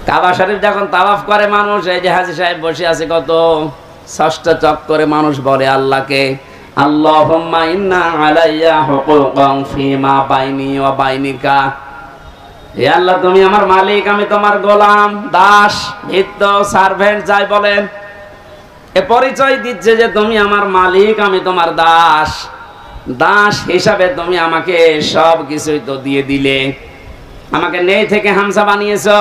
কাবা শরীফ যখন তাওয়াফ করে মানুষ, এই যে হাজী সাহেব বসে আছে, কত ষষ্ঠ চক্করে মানুষ বলে আল্লাহকে, আল্লাহুম্মা ইন্না আলাইয়া হুকুকান ফিমা বাইনি ওয়া বাইনিকা। হে আল্লাহ, তুমি আমার মালিক, আমি তোমার গোলাম, দাস, ভৃত্য, সার্ভেন্ট যাই বলেন, এ পরিচয় দিচ্ছে যে তুমি আমার মালিক, আমি তোমার দাস। দাস হিসাবে তুমি আমাকে সব কিছুই তো দিয়ে দিলে, আমাকে নেই থেকে হামসা বানিয়েছো।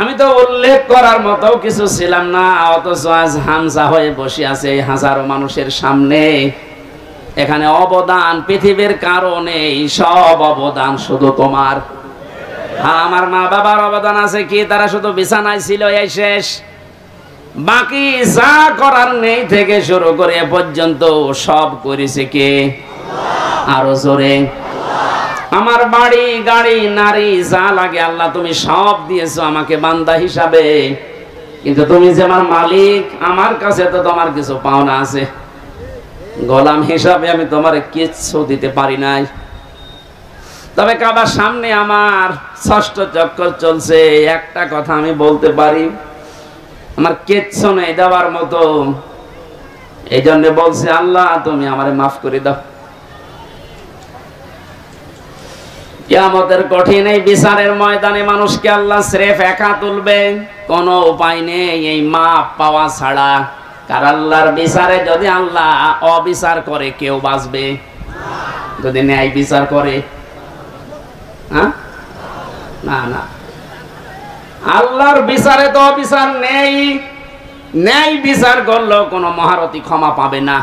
আমি তো উল্লেখ করার মতো কিছু ছিলাম না, অথচ আজ হামসা হয়ে বসে আছে হাজারো মানুষের সামনে। এখানে অবদান পৃথিবীর কারণে, সব অবদান শুধু তোমার। আমার মা বাবার অবদান আছে কি? তারা শুধু বিছানায় ছিল, এই শেষ। বাকি যা করার নেই থেকে শুরু করে এ পর্যন্ত সব করেছে কে? আরো জোরে। আমার বাড়ি, গাড়ি, নারী যা লাগে আল্লাহ তুমি সব দিয়েছো আমাকে বান্দা হিসাবে, কিন্তু তুমি যে আমার মালিক, আমার কাছে তো তোমার কিছু পাওনা আছে। গোলাম হিসাবে আমি তোমারে কিচ্ছু দিতে পারি নাই। তবে কাবার সামনে আমার ষষ্ঠ চক্কর চলছে, একটা কথা আমি বলতে পারি, আমার কিচ্ছু নেই দেওয়ার মতো। এই জন্য বলছে আল্লাহ তুমি আমারে মাফ করে দাও। কিয়ামতের কঠিন এই বিচারের ময়দানে মানুষকে আল্লাহ স্রেফ একা তুলবে, কোনো উপায় নেই এই মাপ পাওয়া ছাড়া। কারণ আল্লাহর বিচারে যদি আল্লাহ অবিচার করে কেউ বাঁচবে? যদি ন্যায় বিচার করে, হ্যাঁ, না না, আল্লাহর বিচারে তো অবিচার নেই। ন্যায় বিচার করলেও কোনো মহারথী ক্ষমা পাবে না।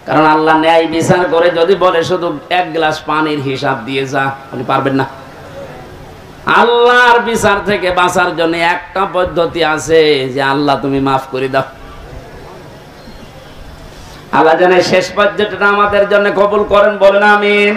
কারণ আল্লাহ ন্যায় বিচার করে যদি বলে শুধু এক গ্লাস পানির হিসাব দিয়ে যা, আপনি পারবেন না। আল্লাহর বিচার থেকে বাঁচার জন্য একটা পদ্ধতি আছে, যে আল্লাহ তুমি মাফ করে দাও। আল্লাহ যেন শেষ পর্যন্তটা আমাদের জন্য কবুল করেন, বলেন আমিন।